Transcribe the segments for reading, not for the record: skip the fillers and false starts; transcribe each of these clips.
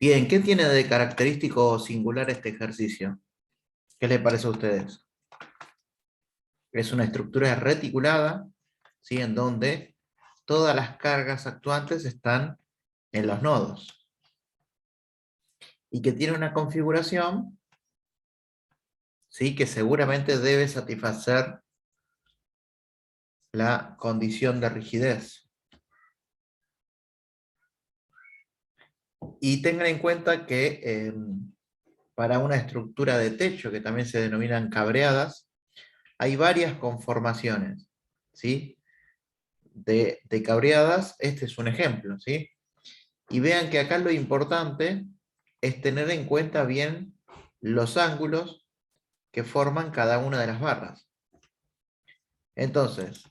Bien, ¿qué tiene de característico singular este ejercicio? ¿Qué les parece a ustedes? Es una estructura reticulada, ¿sí? En donde todas las cargas actuantes están en los nodos y que tiene una configuración, ¿sí? Que seguramente debe satisfacer la condición de rigidez. Y tengan en cuenta que para una estructura de techo, que también se denominan cabreadas, hay varias conformaciones, ¿sí? De cabreadas, este es un ejemplo, ¿sí? Y vean que acá lo importante es tener en cuenta bien los ángulos que forman cada una de las barras. Entonces,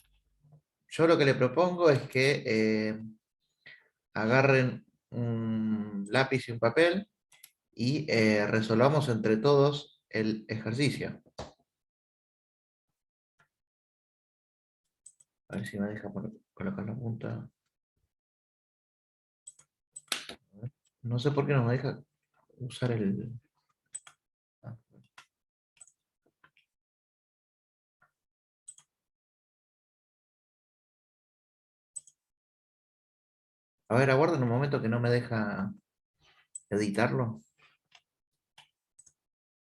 yo lo que le propongo es que agarren un lápiz y un papel y resolvamos entre todos el ejercicio. A ver si me deja colocar la punta. No sé por qué no me deja usar el... ah. A ver, aguarden un momento que no me deja editarlo.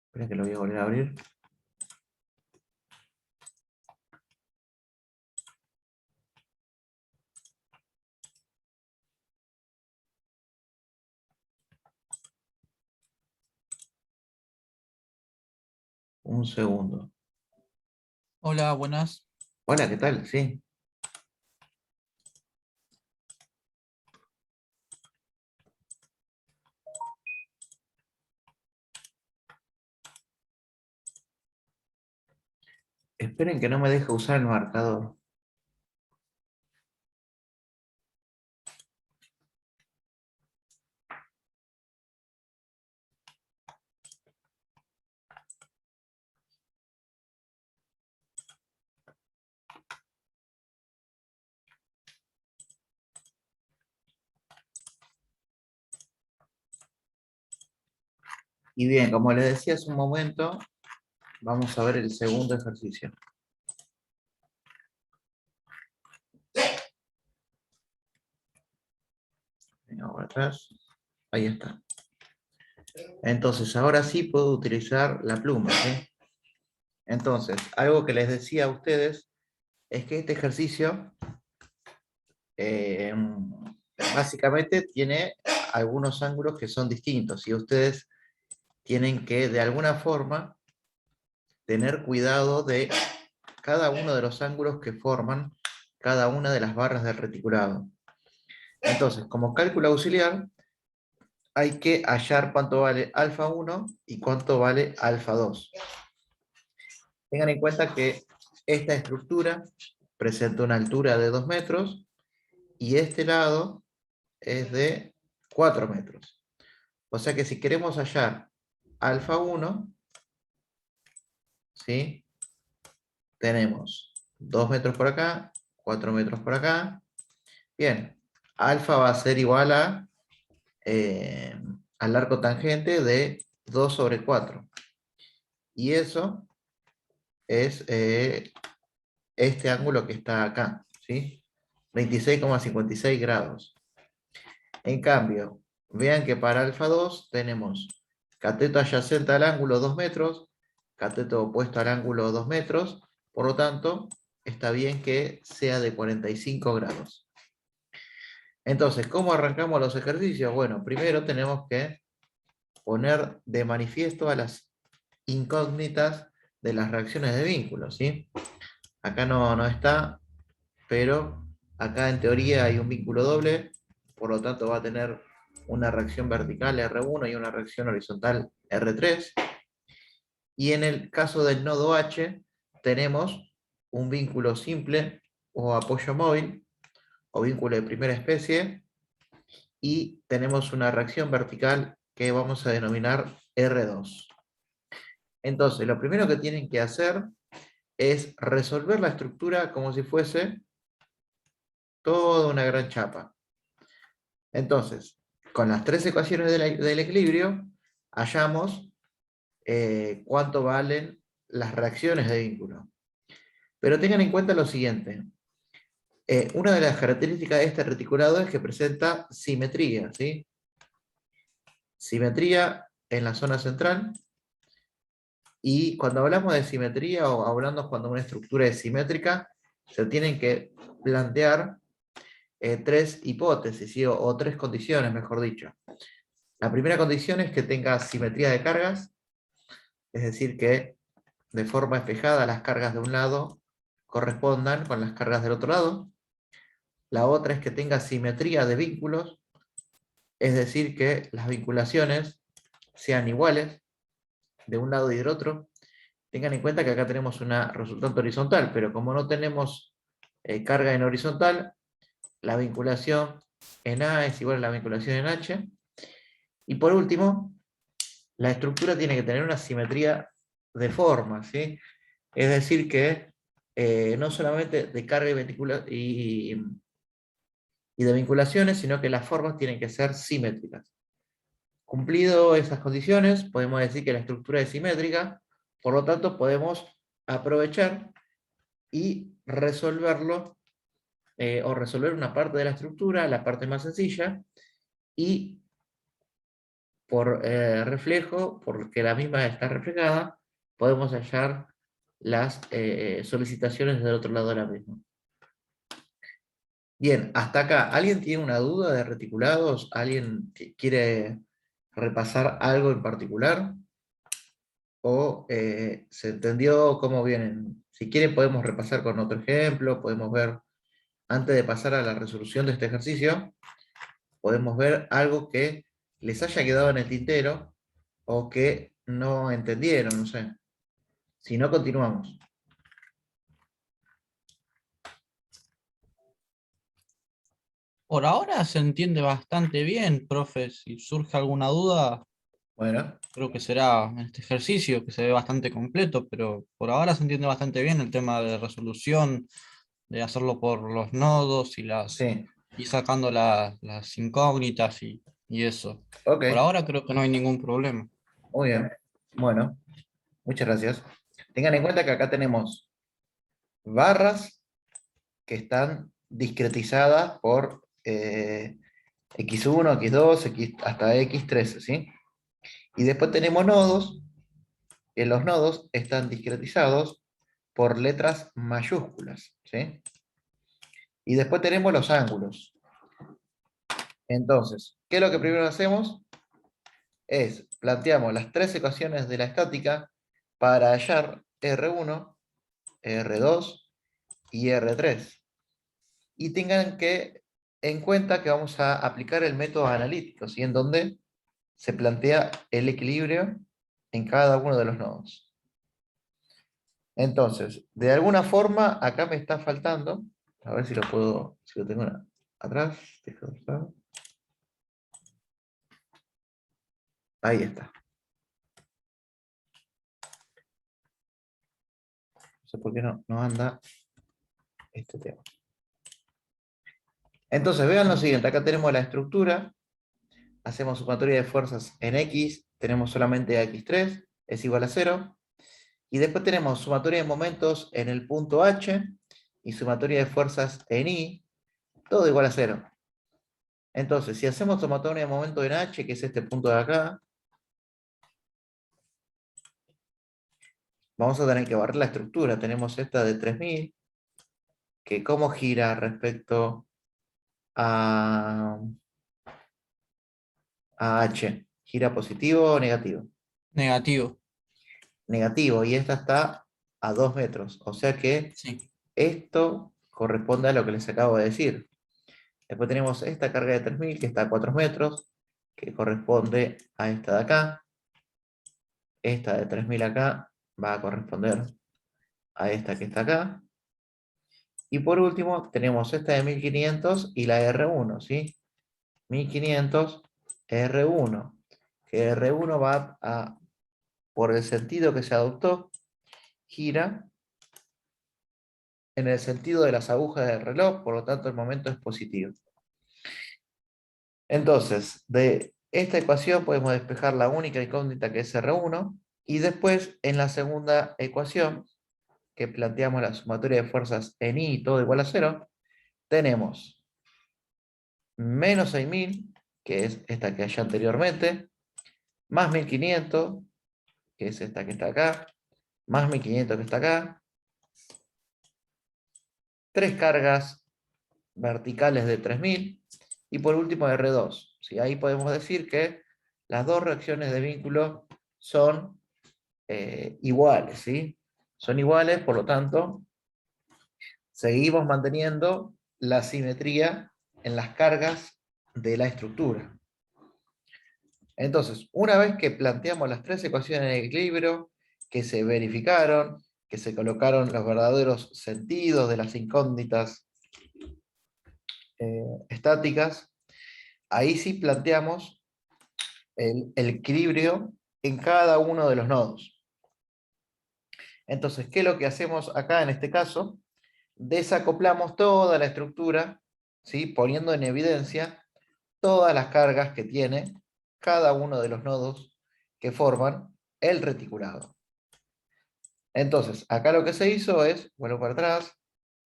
Esperen que lo voy a volver a abrir. Un segundo. Hola, buenas. Hola, ¿qué tal? Sí. Esperen que no me deja usar el marcador. Y bien, como les decía hace un momento, vamos a ver el segundo ejercicio. Venga, por atrás. Ahí está. Entonces, ahora sí puedo utilizar la pluma, ¿sí? Entonces, algo que les decía a ustedes es que este ejercicio eh, básicamente tiene algunos ángulos que son distintos y ustedes tienen que, de alguna forma, tener cuidado de cada uno de los ángulos que forman cada una de las barras del reticulado. Entonces, como cálculo auxiliar, hay que hallar cuánto vale alfa 1 y cuánto vale alfa 2. Tengan en cuenta que esta estructura presenta una altura de 2 metros y este lado es de 4 metros. O sea que si queremos hallar alfa 1, ¿sí? Tenemos 2 metros por acá, 4 metros por acá. Bien, alfa va a ser igual a, al arco tangente de 2 sobre 4. Y eso es este ángulo que está acá, ¿sí? 26,56 grados. En cambio, vean que para alfa 2 tenemos cateto adyacente al ángulo 2 metros, cateto opuesto al ángulo 2 metros, por lo tanto, está bien que sea de 45 grados. Entonces, ¿cómo arrancamos los ejercicios? Bueno, primero tenemos que poner de manifiesto a las incógnitas de las reacciones de vínculo, ¿sí? Acá no está, pero acá en teoría hay un vínculo doble, por lo tanto va a tener una reacción vertical R1 y una reacción horizontal R3. Y en el caso del nodo H tenemos un vínculo simple o apoyo móvil o vínculo de primera especie y tenemos una reacción vertical que vamos a denominar R2. Entonces, lo primero que tienen que hacer es resolver la estructura como si fuese toda una gran chapa. Entonces, con las tres ecuaciones del equilibrio, hallamos cuánto valen las reacciones de vínculo. Pero tengan en cuenta lo siguiente. Una de las características de este reticulado es que presenta simetría, ¿sí? Simetría en la zona central. Y cuando hablamos de simetría o hablando cuando una estructura es simétrica, se tienen que plantear tres hipótesis, ¿sí? o tres condiciones, mejor dicho. La primera condición es que tenga simetría de cargas, es decir, que de forma espejada las cargas de un lado correspondan con las cargas del otro lado. La otra es que tenga simetría de vínculos, es decir, que las vinculaciones sean iguales de un lado y del otro. Tengan en cuenta que acá tenemos una resultante horizontal, pero como no tenemos carga en horizontal, la vinculación en A es igual a la vinculación en H. Y por último, la estructura tiene que tener una simetría de forma, ¿sí? Es decir, que no solamente de carga y de vinculaciones, sino que las formas tienen que ser simétricas. Cumplido esas condiciones, podemos decir que la estructura es simétrica, por lo tanto podemos aprovechar y resolverlo, o resolver una parte de la estructura, la parte más sencilla, y por reflejo, porque la misma está reflejada, podemos hallar las solicitaciones del otro lado de la misma. Bien, hasta acá, ¿alguien tiene una duda de reticulados? ¿Alguien quiere repasar algo en particular? ¿O se entendió cómo vienen? Si quieren podemos repasar con otro ejemplo, podemos ver, antes de pasar a la resolución de este ejercicio, podemos ver algo que les haya quedado en el tintero o que no entendieron, no sé. Si no, continuamos. Por ahora se entiende bastante bien, profe. Si surge alguna duda, Bueno, creo que será en este ejercicio, que se ve bastante completo, pero por ahora se entiende bastante bien el tema de resolución, de hacerlo por los nodos sí, y sacando las incógnitas y eso. Por ok, ahora creo que no hay ningún problema. muy bien. Bueno, muchas gracias. Tengan en cuenta que acá tenemos barras que están discretizadas por x1, x2, hasta x13, ¿sí? Y después tenemos nodos, que los nodos están discretizados por letras mayúsculas, ¿sí? Y después tenemos los ángulos. Entonces, ¿qué es lo que primero hacemos? Es, planteamos las tres ecuaciones de la estática para hallar R1, R2 y R3. Y tengan que en cuenta que vamos a aplicar el método analítico, ¿sí? En donde se plantea el equilibrio en cada uno de los nodos. Entonces, de alguna forma, acá me está faltando, a ver si lo puedo, si lo tengo atrás, ahí está. No sé por qué no anda este tema. Entonces, vean lo siguiente, acá tenemos la estructura, hacemos sumatoria de fuerzas en X, tenemos solamente X3, es igual a 0, y después tenemos sumatoria de momentos en el punto H, y sumatoria de fuerzas en Y, todo igual a 0. Entonces, si hacemos sumatoria de momentos en H, que es este punto de acá, vamos a tener que barrer la estructura. Tenemos esta de 3000, que cómo gira respecto a, a H. ¿Gira positivo o negativo? Negativo. Negativo, y esta está a 2 metros. O sea que Sí. esto corresponde a lo que les acabo de decir. Después tenemos esta carga de 3000 que está a 4 metros, que corresponde a esta de acá. Esta de 3000 acá va a corresponder a esta que está acá. Y por último, tenemos esta de 1500 y la R1, ¿sí? 1500 R1, que R1 va a, por el sentido que se adoptó, gira en el sentido de las agujas del reloj, por lo tanto el momento es positivo. Entonces, de esta ecuación podemos despejar la única incógnita que es R1, y después en la segunda ecuación, que planteamos la sumatoria de fuerzas en I todo igual a 0, tenemos menos 6000, que es esta que hay anteriormente, más 1500, que es esta que está acá, más 1500 que está acá, tres cargas verticales de 3000, y por último R2. ¿Sí? Ahí podemos decir que las dos reacciones de vínculo son iguales, ¿sí? Son iguales, por lo tanto, seguimos manteniendo la simetría en las cargas de la estructura. Entonces, una vez que planteamos las tres ecuaciones de equilibrio, que se verificaron, que se colocaron los verdaderos sentidos de las incógnitas estáticas, ahí sí planteamos el equilibrio en cada uno de los nodos. Entonces, ¿qué es lo que hacemos acá en este caso? Desacoplamos toda la estructura, ¿sí? Poniendo en evidencia todas las cargas que tiene cada uno de los nodos que forman el reticulado. Entonces, acá lo que se hizo es, vuelvo para atrás,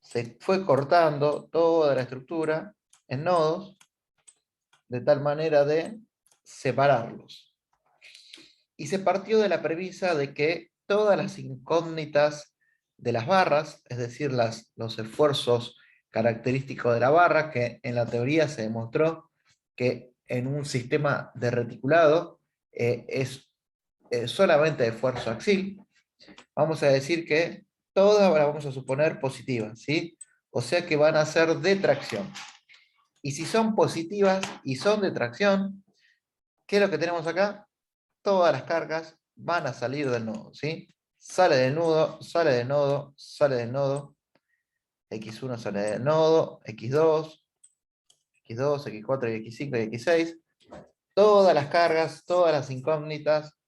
se fue cortando toda la estructura en nodos, de tal manera de separarlos. Y se partió de la premisa de que todas las incógnitas de las barras, es decir, los esfuerzos característicos de la barra, que en la teoría se demostró que en un sistema de reticulado es solamente esfuerzo axial, vamos a decir que todas las vamos a suponer positivas, ¿sí? O sea que van a ser de tracción. Y si son positivas y son de tracción, ¿qué es lo que tenemos acá? Todas las cargas van a salir del nodo, ¿sí? Sale del nodo, sale del nodo, sale del nodo, x1 sale del nodo, x2, x2, x4, x5 y x6. Todas las cargas, todas las incógnitas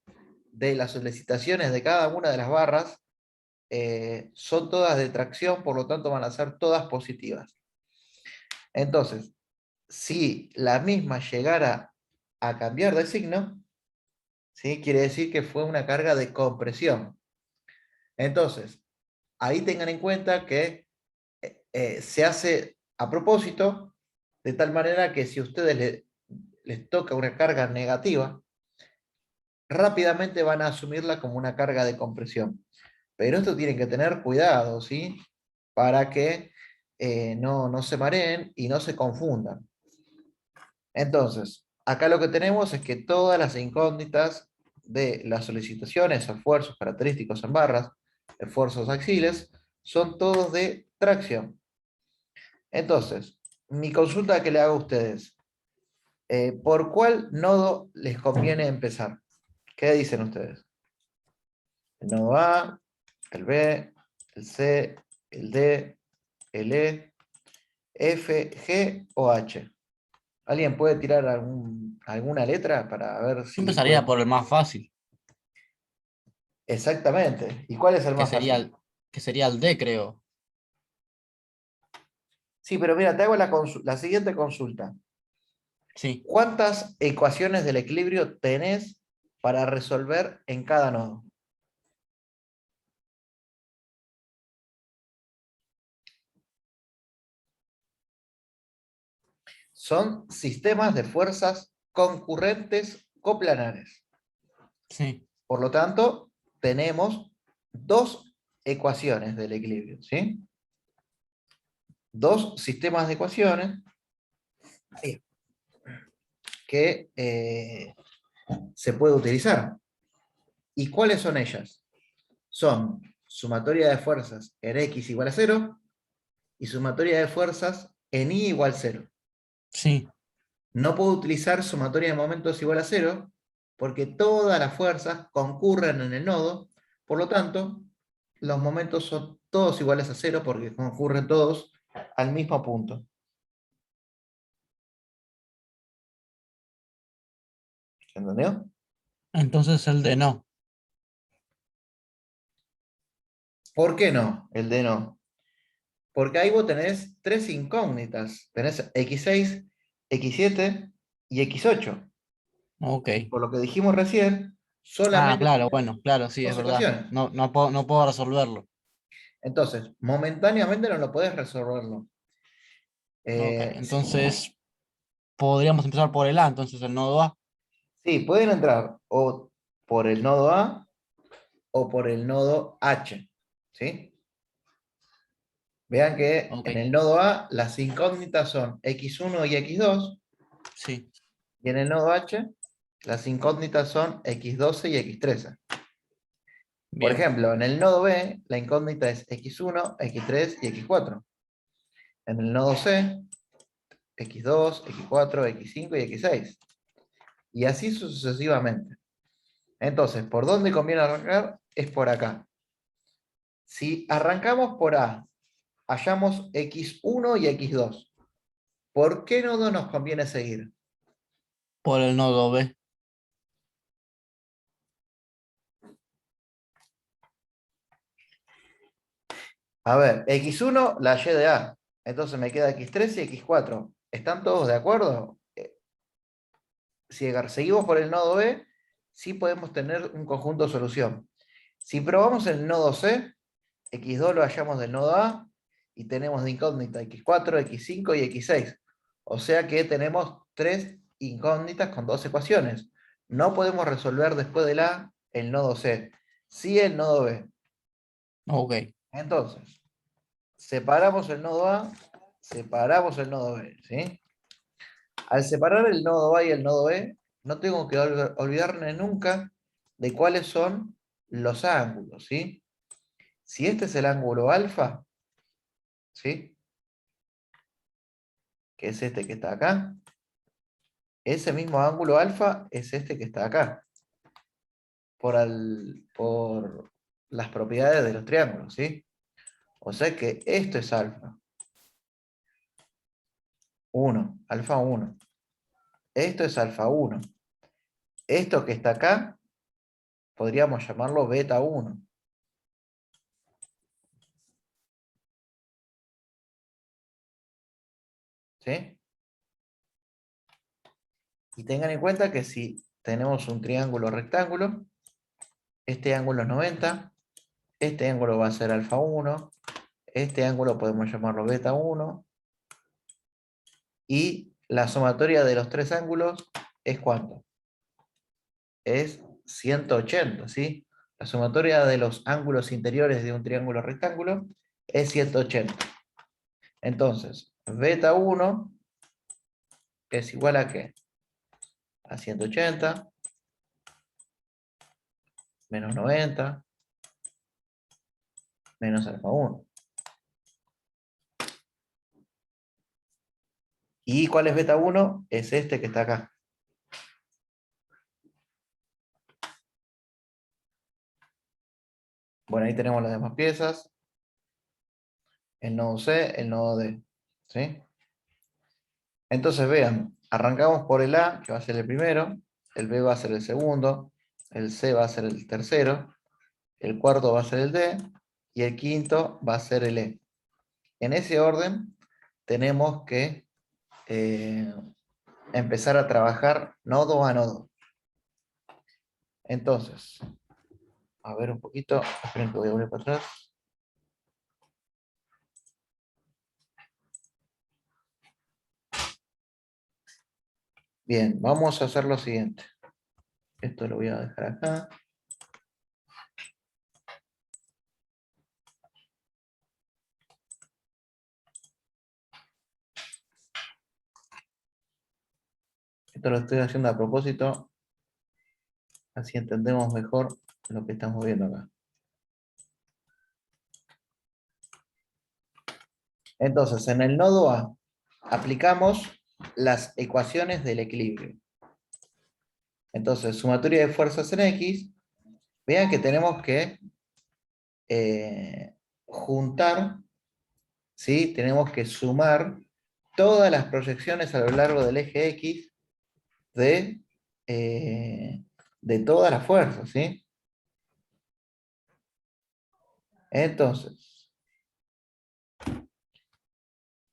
de las solicitaciones de cada una de las barras son todas de tracción, por lo tanto van a ser todas positivas. Entonces, si la misma llegara a cambiar de signo, ¿sí? Quiere decir que fue una carga de compresión. Entonces, ahí tengan en cuenta que se hace a propósito, de tal manera que si a ustedes les toca una carga negativa, rápidamente van a asumirla como una carga de compresión. Pero esto tienen que tener cuidado, ¿sí? Para que no se mareen y no se confundan. Entonces, acá lo que tenemos es que todas las incógnitas de las solicitaciones, esfuerzos característicos en barras, esfuerzos axiles, son todos de tracción. Entonces, mi consulta que le hago a ustedes, ¿por cuál nodo les conviene empezar? ¿Qué dicen ustedes? El nodo A, el B, el C, el D, el E, F, G o H. ¿Alguien puede tirar alguna letra para ver Yo si empezaría pueden? por el más fácil, Exactamente. ¿Y cuál es el que más sería fácil? el, que sería el D, creo. Sí, pero mira, te hago la siguiente consulta. Sí. ¿Cuántas ecuaciones del equilibrio tenés para resolver en cada nodo? Son sistemas de fuerzas concurrentes coplanares. Sí. Por lo tanto, tenemos dos ecuaciones del equilibrio, ¿sí? Dos sistemas de ecuaciones que se puede utilizar. ¿Y cuáles son ellas? Son sumatoria de fuerzas en x igual a 0 y sumatoria de fuerzas en y igual a 0. Sí. No puedo utilizar sumatoria de momentos igual a 0 porque todas las fuerzas concurren en el nodo, por lo tanto, los momentos son todos iguales a 0 porque concurren todos al mismo punto. ¿Se entendió? Entonces el D no. ¿Por qué no? El de no. Porque ahí vos tenés tres incógnitas. Tenés x6, x7 y x8. Ok. Por lo que dijimos recién, Ah, solamente claro, bueno, claro, sí, es dos verdad. ecuaciones. No puedo resolverlo. Entonces, momentáneamente no lo podés resolverlo. Ok, Sí, entonces podríamos empezar por el A, entonces el nodo A. sí, pueden entrar o por el nodo A o por el nodo H. ¿Sí? Vean que Ok, en el nodo A las incógnitas son x1 y x2, sí, y en el nodo H las incógnitas son x12 y x13. Por bien. ejemplo, en el nodo B la incógnita es x1, x3 y x4. En el nodo C, x2, x4, x5 y x6. Y así sucesivamente. Entonces, ¿por dónde conviene arrancar? Es por acá. Si arrancamos por A, hallamos x1 y x2. ¿Por qué nodo nos conviene seguir? Por el nodo B. A ver, x1 la y de A. Entonces me queda x3 y x4. ¿Están todos de acuerdo? Si seguimos por el nodo B, sí podemos tener un conjunto de solución. Si probamos el nodo C, x2 lo hallamos del nodo A y tenemos de incógnita x4, x5 y x6. O sea que tenemos tres incógnitas con dos ecuaciones. No podemos resolver después del A el nodo C, sí el nodo B. Ok, Entonces, separamos el nodo A, separamos el nodo B, ¿sí? Al separar el nodo A y el nodo B, no tengo que olvidarme nunca de cuáles son los ángulos, ¿sí? Si este es el ángulo alfa, ¿sí? Que es este que está acá, ese mismo ángulo alfa es este que está acá, por las propiedades de los triángulos, ¿sí? O sea que esto es alfa 1, alfa 1. Esto es alfa 1. Esto que está acá, podríamos llamarlo beta 1. ¿Sí? Y tengan en cuenta que si tenemos un triángulo rectángulo, este ángulo es 90, este ángulo va a ser alfa 1, este ángulo podemos llamarlo beta 1, y la sumatoria de los tres ángulos es ¿cuánto? Es 180, ¿sí? La sumatoria de los ángulos interiores de un triángulo rectángulo es 180. Entonces, beta 1 es igual a ¿qué? A 180 menos 90 menos alfa 1. ¿Y cuál es beta 1? Es este que está acá. Bueno, ahí tenemos las demás piezas. El nodo C, el nodo D. ¿Sí? Entonces vean, arrancamos por el A, que va a ser el primero, el B va a ser el segundo, el C va a ser el tercero, el cuarto va a ser el D y el quinto va a ser el E. En ese orden tenemos que eh, empezar a trabajar nodo a nodo. Entonces, a ver un poquito, esperen que voy a volver para atrás. Bien, vamos a hacer lo siguiente. Esto lo voy a dejar acá. Esto lo estoy haciendo a propósito, así entendemos mejor lo que estamos viendo acá. Entonces, en el nodo A, aplicamos las ecuaciones del equilibrio. Entonces, sumatoria de fuerzas en X, vean que tenemos que juntar, ¿sí? Tenemos que sumar todas las proyecciones a lo largo del eje X de, eh, de todas las fuerzas, ¿sí? Entonces,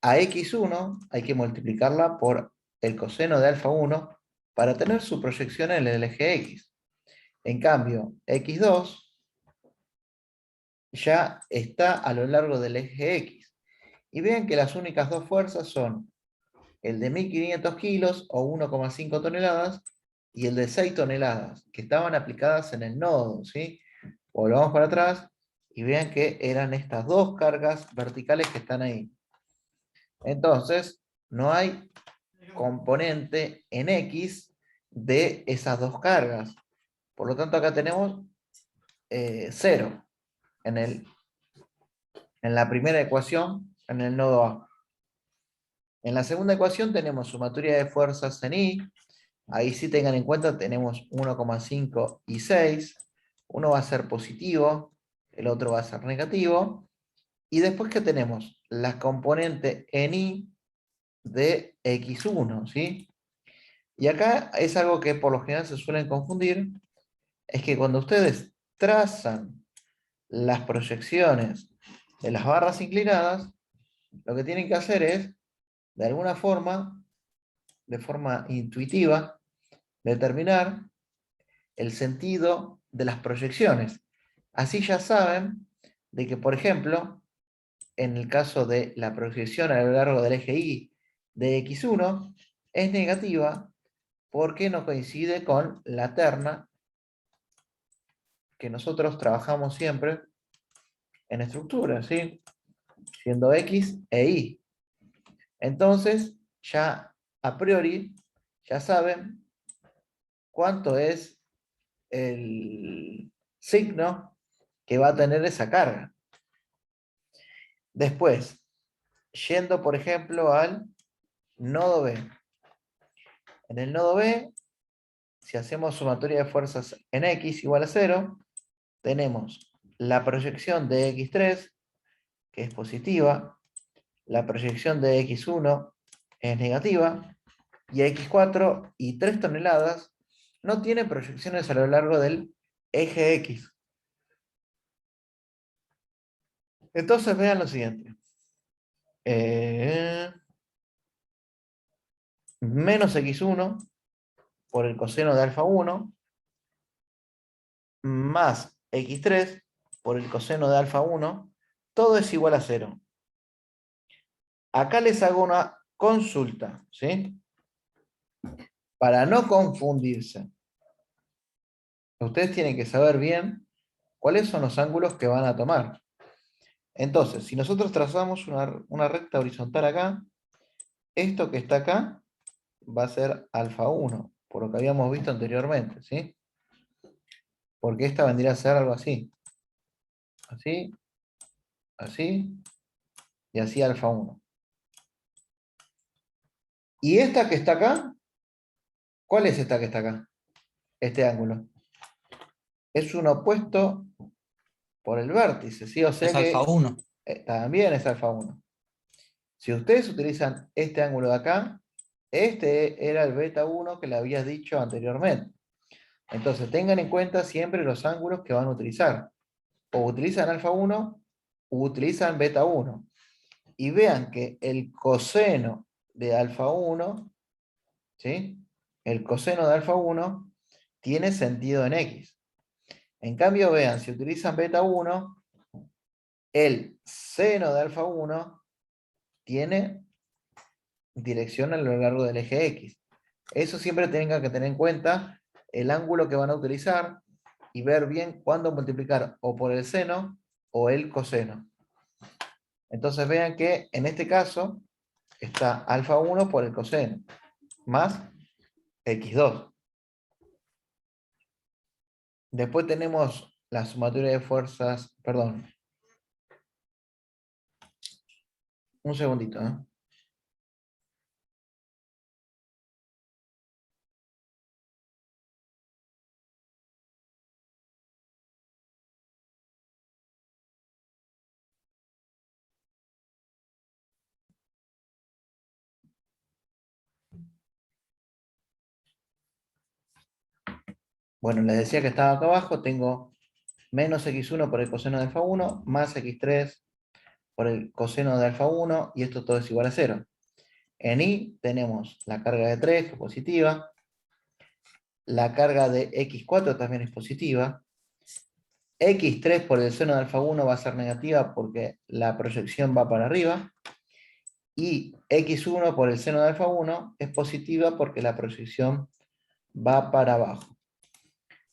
a X1 hay que multiplicarla por el coseno de alfa 1 para tener su proyección en el eje X. En cambio, X2 ya está a lo largo del eje X. Y vean que las únicas dos fuerzas son el de 1500 kilos o 1,5 toneladas y el de 6 toneladas, que estaban aplicadas en el nodo, ¿sí? Volvamos para atrás y vean que eran estas dos cargas verticales que están ahí. Entonces, no hay componente en X de esas dos cargas. Por lo tanto, acá tenemos 0 en la primera ecuación, en el nodo A. En la segunda ecuación tenemos sumatoria de fuerzas en I. Ahí sí tengan en cuenta, tenemos 1,5 y 6. Uno va a ser positivo, el otro va a ser negativo. Y después que tenemos la componente en I de X1, ¿sí? Y acá es algo que por lo general se suelen confundir, es que cuando ustedes trazan las proyecciones de las barras inclinadas, lo que tienen que hacer es, de alguna forma, de forma intuitiva, determinar el sentido de las proyecciones. Así ya saben de que, por ejemplo, en el caso de la proyección a lo largo del eje Y de X1, es negativa porque no coincide con la terna que nosotros trabajamos siempre en estructura, ¿sí? Siendo X e Y. Entonces, ya a priori, ya saben cuánto es el signo que va a tener esa carga. Después, yendo por ejemplo al nodo B. En el nodo B, si hacemos sumatoria de fuerzas en X igual a 0, tenemos la proyección de X3, que es positiva, la proyección de X1 es negativa, y X4 y 3 toneladas no tienen proyecciones a lo largo del eje X. Entonces vean lo siguiente. Menos X1 por el coseno de alfa 1 más X3 por el coseno de alfa 1, todo es igual a 0. Acá les hago una consulta, ¿sí? Para no confundirse. Ustedes tienen que saber bien cuáles son los ángulos que van a tomar. Entonces, si nosotros trazamos una recta horizontal acá, esto que está acá va a ser alfa 1, por lo que habíamos visto anteriormente, ¿sí? Porque esta vendría a ser algo así. Así, así, y así alfa 1. ¿Y esta que está acá? ¿Cuál es esta que está acá? Este ángulo. Es un opuesto por el vértice, ¿sí? O sea Es alfa que 1. también es alfa 1. Si ustedes utilizan este ángulo de acá, este era el beta 1 que le habías dicho anteriormente. Entonces tengan en cuenta siempre los ángulos que van a utilizar. O utilizan alfa 1 o utilizan beta 1. Y vean que el coseno de alfa 1, ¿sí? El coseno de alfa 1 tiene sentido en X. En cambio, vean, si utilizan beta 1, el seno de alfa 1 tiene dirección a lo largo del eje X. Eso siempre tengan que tener en cuenta el ángulo que van a utilizar y ver bien cuándo multiplicar o por el seno o el coseno. Entonces vean que en este caso está alfa 1 por el coseno más X2. Después tenemos la sumatoria de fuerzas, perdón, un segundito, ¿eh? Bueno, les decía que estaba acá abajo, tengo menos x1 por el coseno de alfa 1, más x3 por el coseno de alfa 1, y esto todo es igual a 0. En Y tenemos la carga de 3, que es positiva. La carga de X4 también es positiva. X3 por el seno de alfa 1 va a ser negativa porque la proyección va para arriba. Y X1 por el seno de alfa 1 es positiva porque la proyección va para abajo.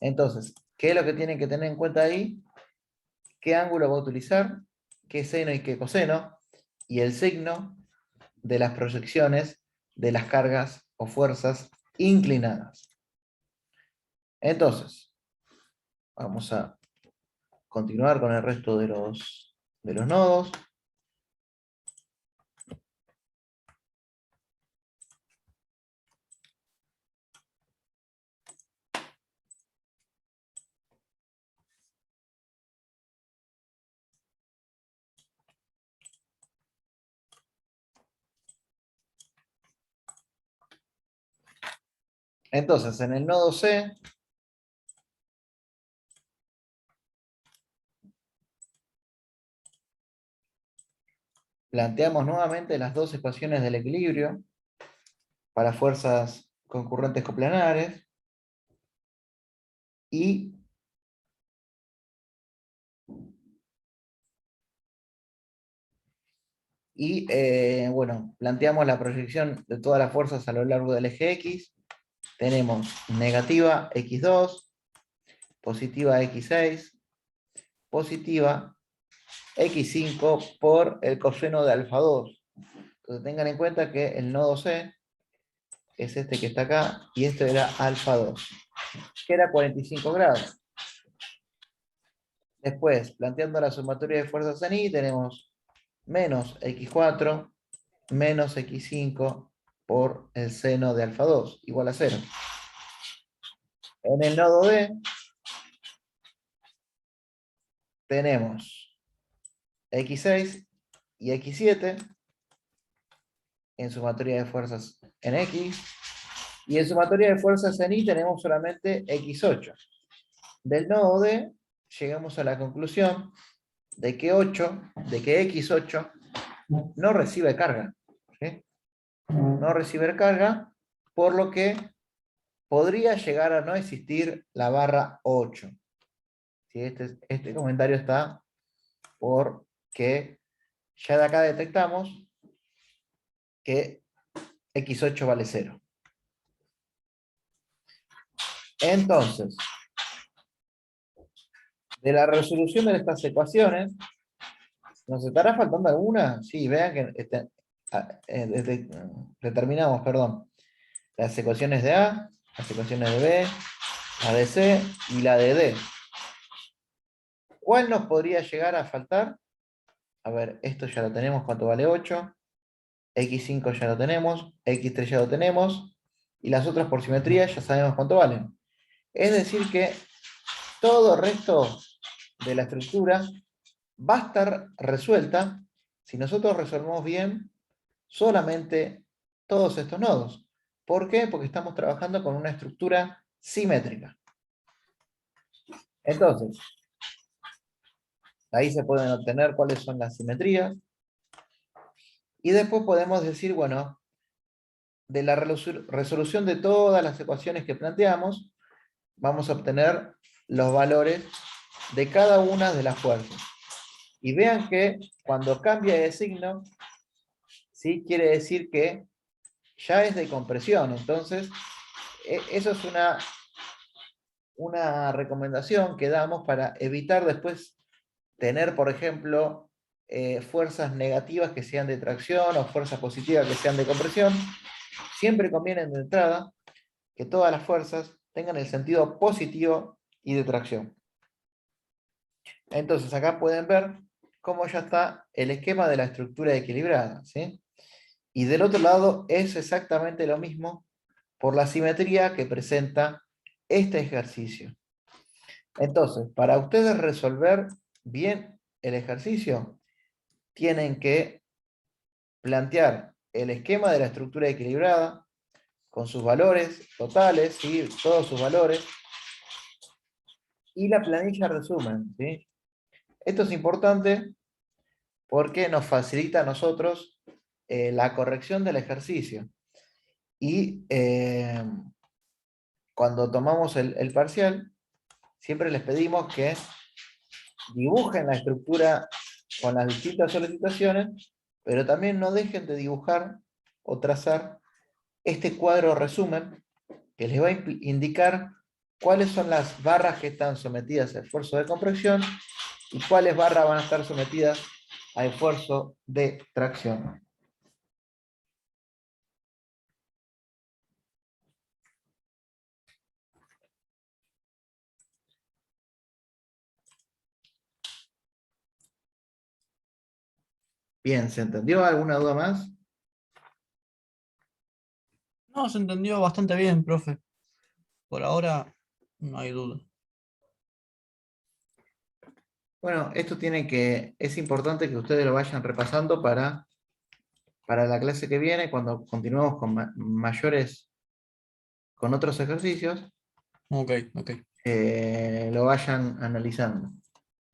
Entonces, ¿qué es lo que tienen que tener en cuenta ahí? ¿Qué ángulo va a utilizar? ¿Qué seno y qué coseno? Y el signo de las proyecciones de las cargas o fuerzas inclinadas. Entonces, vamos a continuar con el resto de los nodos. Entonces, en el nodo C, planteamos nuevamente las dos ecuaciones del equilibrio para fuerzas concurrentes coplanares y bueno, planteamos la proyección de todas las fuerzas a lo largo del eje X. Tenemos negativa X2, positiva X6, positiva X5 por el coseno de alfa 2. Entonces tengan en cuenta que el nodo C es este que está acá, y esto era alfa 2, que era 45 grados. Después, planteando la sumatoria de fuerzas en Y, tenemos menos X4 menos X5 por el seno de alfa 2, igual a 0. En el nodo D tenemos X6 y X7 en sumatoria de fuerzas en X, y en sumatoria de fuerzas en Y tenemos solamente X8. Del nodo D llegamos a la conclusión de que X8 no recibe carga. ¿Sí? No recibe carga, por lo que podría llegar a no existir la barra 8. ¿Sí? Este comentario está porque ya de acá detectamos que X8 vale 0. Entonces, de la resolución de estas ecuaciones, ¿nos estará faltando alguna? Sí, vean que determinamos, perdón, las ecuaciones de A, las ecuaciones de B, la de C y la de D. ¿Cuál nos podría llegar a faltar? A ver, esto ya lo tenemos, ¿cuánto vale 8? X5 ya lo tenemos, X3 ya lo tenemos, y las otras por simetría ya sabemos cuánto valen. Es decir que todo el resto de la estructura va a estar resuelta si nosotros resolvemos bien solamente todos estos nodos. ¿Por qué? Porque estamos trabajando con una estructura simétrica. Entonces, ahí se pueden obtener cuáles son las simetrías. Y después podemos decir, bueno, de la resolución de todas las ecuaciones que planteamos, vamos a obtener los valores de cada una de las fuerzas. Y vean que cuando cambia de signo, ¿sí? Quiere decir que ya es de compresión. Entonces, eso es una recomendación que damos para evitar después tener, por ejemplo, fuerzas negativas que sean de tracción o fuerzas positivas que sean de compresión. Siempre conviene de entrada que todas las fuerzas tengan el sentido positivo y de tracción. Entonces acá pueden ver cómo ya está el esquema de la estructura equilibrada, ¿sí? Y del otro lado es exactamente lo mismo por la simetría que presenta este ejercicio. Entonces, para ustedes resolver bien el ejercicio, tienen que plantear el esquema de la estructura equilibrada con sus valores totales, ¿sí? Todos sus valores, y la planilla resumen, ¿sí? Esto es importante porque nos facilita a nosotros la corrección del ejercicio. Y cuando tomamos el parcial, siempre les pedimos que dibujen la estructura con las distintas solicitaciones, pero también no dejen de dibujar o trazar este cuadro resumen que les va a indicar cuáles son las barras que están sometidas a esfuerzo de compresión y cuáles barras van a estar sometidas a esfuerzo de tracción. Bien, ¿se entendió? ¿Alguna duda más? No, se entendió bastante bien, profe. Por ahora no hay duda. Bueno, esto es importante que ustedes lo vayan repasando para la clase que viene, cuando continuemos con con otros ejercicios, Ok, ok. lo vayan analizando.